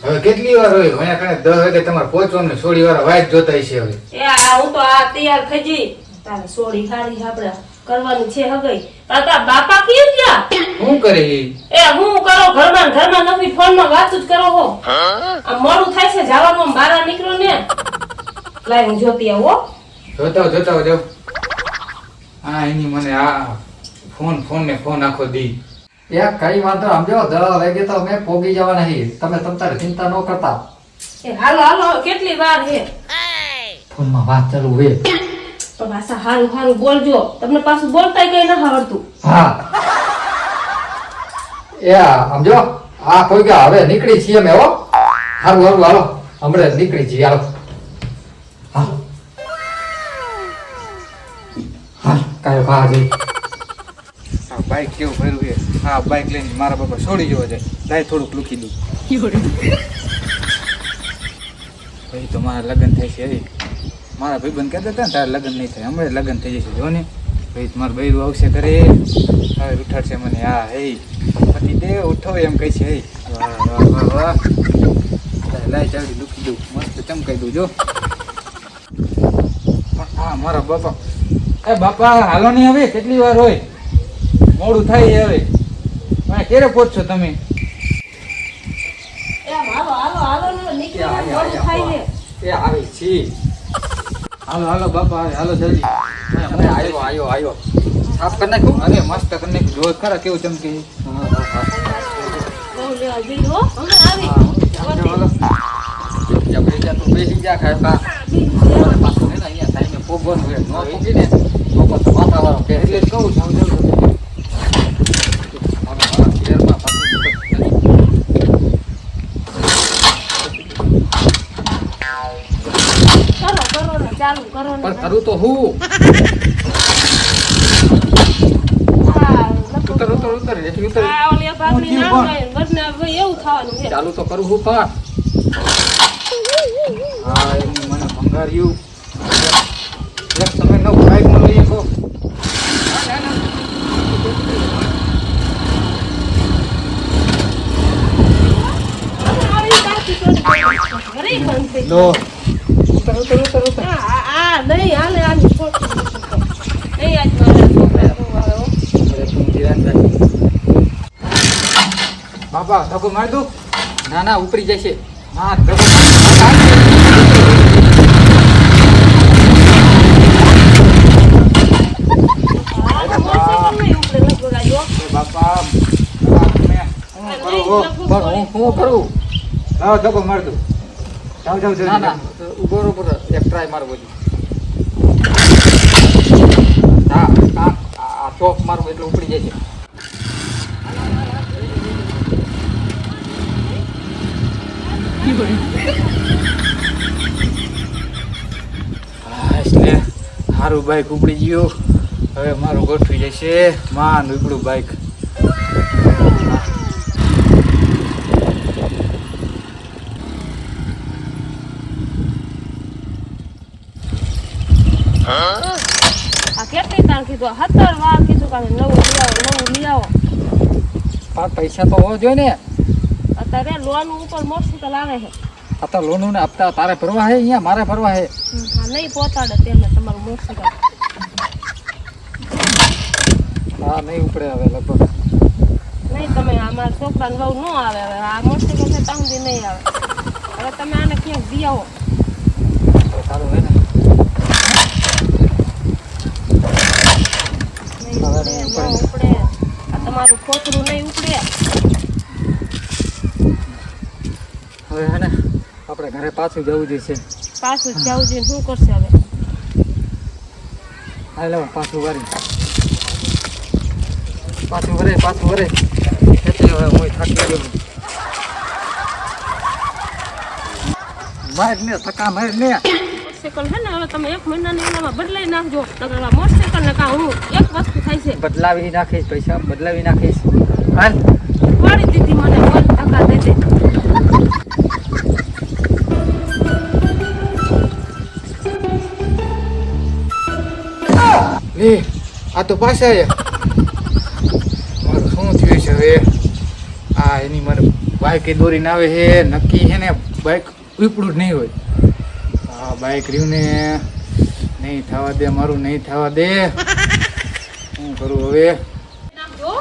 હવે કેટલી વાર હોય મને કણે 10 વાગે તમારે પહોંચવાનું સોડી વાળા વાઈટ જોતા છે હવે એ આ હું તો આ તૈયાર થઈ જઈ તારે સોડી ખાડી આપણે કરવાની છે હગઈ તારા બાપા કેમ ગયા શું કરે એ હું કરો ઘરમાં નથી ફોનમાં વાત જ કરો હો આ મોડું થાય છે જવાનું બહાર નીકળો ને લાય હું જોતી આવો જોતા જો આ એની મને આ ફોન આખો દી યાર કઈ વાંધો સમજો 10 વાગે તો અમે પોગી જવા નહીં તમે તમારે ચિંતા ન કરતા એ હાલો કેટલી વાર છે ફોનમાં વાત ચાલુ હોય તો ભાષા હારું બોલજો તમને પાછું બોલતાય કઈ ના આવડતું હા યા સમજો આ કોઈ કે હવે નીકળી છીએ અમે હો હારું હાલો હમણાં નીકળી છીએ હાલો હા કાયો ખા જઈ આ બાઈક કેવું ભર્યું છે આ બાઈક લઈને મારા બાપા છોડી જવો છે લાય થોડુંક લૂકી દઉં ભાઈ તો મારા લગ્ન થાય છે હે મારા ભાઈબંધ કહેતા હતા ને તારે લગ્ન નહીં થાય હમણાં લગ્ન થઈ જશે જો ને ભાઈ મારું બૈરું આવશે ઘરે હવે ઉઠાડશે મને હા હે પતિ દે ઉઠો એમ કહે છે હે વાહ લાય ચાલી લૂકી દઉં મસ્ત ચમકાઈ દઉં જો પણ હા મારા બાપા એ બાપા હાલો નહીં હવે કેટલી વાર હોય મોડું થાય છે હવે મને ક્યારે પહોંચશો તમે એ હાલો ને નીકળો મોડું થાય છે એ આવી છી હાલો બાપા હાલો જલ્દી અરે આયો સાફ કરી નાખ્યું અરે મસ્ત કરીને જોત ખરા કેવું ચમકે બહુ લેવા જઈ હો હમણાં આવી જબરી જા તું બેસી જા ખાય પા પાછું ને અહીંયા સાઈને પોગવાનું હોય નો પોગી ને તો પાછો માથાવાળો કે એટલે જ કહું સમજાવું શેરમાં કરો ને ચાલુ કરો ને પણ કરું તો હું ઉતર જેથી ઉતર આ ઓલી ભાગની ના હોય વરને ભાઈ એવું થવાનું છે ચાલુ તો કરું હું પણ હા એની મને ભંગાર્યું એક તમે નવું બાઈકમાં લઈ શકો લો ઉતર આ નહીં હાલે આની છોકરી નહીં આજ મારા છોકરા આવ્યો અરે તું ધીરાન રાખ બાપા ધક્કો માર દઉં ના ના ઉપરી જશે હા ધક્કો બાપા તમે હું કરું લાવો ધક્કો માર દઉં જાવ ના ના ઉભો રહો એક ટ્રાય મારવો છે હા આ ચોક મારવું એટલે ઉપડી જશે એટલે સારું બાઈક ઉપડી ગયું હવે મારું ગોઠવી જશે માન ઉપડું બાઈક આ કેટલી તાર કીધું 17 વાર કીધું કે નવું લઈ આવો પણ પૈસા તો હોવો જોઈએ ને અત્યારે લોન ઉપર મોટરસાઇકલ આવે છે આ તો લોન ને હપ્તા તારે ભરવા હે અહીંયા મારે ભરવા હે હા નહીં પહોંચાડે તેમને તમારું મોટરસાઇકલ હા નહીં ઉપડે હવે લગભગ નહીં તમે અમારા છોકરાને બહુ ન આવે હવે આ મોટરસાઇકલ છે ત્યાં સુધી નહીં આવે હવે તમે આને ક્યાંક દઈ આવો તો સારું હે ને નહીં ઉપડે આ તમારું ખોતરું નહીં ઉપડે હવે હે ને આપણે ઘરે પાછું જવું જોઈશે પાછું જવું જોઈએ શું કરશે હવે હાલ હવે પાછું વરે એટલે હવે હું થાકી ગયો માર ને થકા માર ને મોટરસાઇકલ છે ને હવે તમે 1 મહિનાની એનામાં બદલાઈ નાખજો નકર આ મોટરસાઇકલ ને કાં હું એક વસ્તુ થાય છે બદલાવી નાખીશ પૈસા બદલાવી નાખીશ હાલ વાળી દીધી મને બોલ ધક્કા દે દે લે આ તો પાછા આયા મારું શું થયું છે હવે આ એની મને બાઈક એ દોરીને આવે છે નક્કી છે ને બાઈક ઉપડું જ નહીં હોય આ બાઈક રહ્યું ને નહીં થવા દે મારું નહીં થવા દે શું કરું હવે નામ જો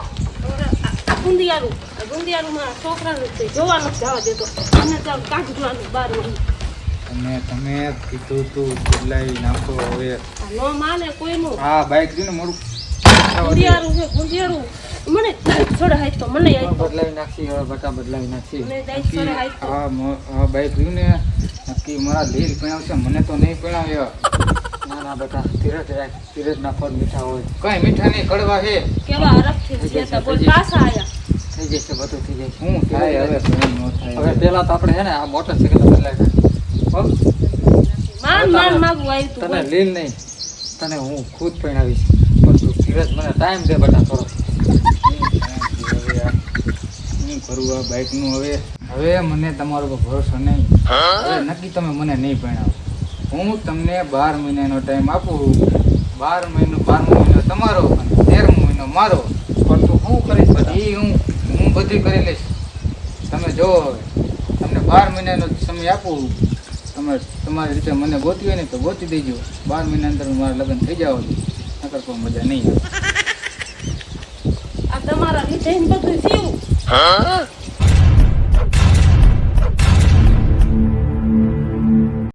આ ગુંદિયારું છોકરાનું છે જોવાનું જ જવા દેતો અને ચાલ કાઢવાનું બાર તમે કીધું તું બદલાવી નાખો હવે આ નો માને કોઈનું હા બાઈક રહ્યું ને મારું ગુંદિયારું મને છોડે હાથ તો મને આઈ બદલાવી નાખી હવે બટા બદલાવી નાખી મને દાઈ છોડે હાથ તો હા બાઈક રહ્યું ને નક્કી મારા લીલ પીણાવશે મને તો નહીં પીણાવ્યો ના ના બેટા ધીરજ ના ફળ મીઠા હોય કઈ મીઠા નહીં કડવા છે કેવા હરખથી છે તો બોલ પાછા આયા થઈ જશે બધું થઈ જશે શું થાય હવે કઈ ન થાય હવે પેલા તો આપણે છે ને આ મોટરસાઇકલ બદલાવી નાખી માન માગું આવ્યું તું તને લીલ નહીં તને હું ખુદ પહેણાવીશ પણ તું ધીરજ મને ટાઈમ દે બેટા થોડો શું કરું આ બાઈક નું હવે મને તમારો પર ભરોસો નહીં હવે નક્કી તમે મને નહીં પરણાવો હું તમને 12 મહિનાનો ટાઈમ આપું 12 મહિનો તમારો અને 13મો મહિનો મારો પણ તું શું કરીશ બધી હું બધું કરી લઈશ તમે જો હવે તમને 12 મહિનાનો સમય આપું તમે તમારી રીતે મને ગોતી હોય ને તો ગોતી દેજો 12 મહિના અંદર મારા લગ્ન થઈ જાવ નકર કોઈ મજા નહીં આવે આ તમારા લીધે બધું થયું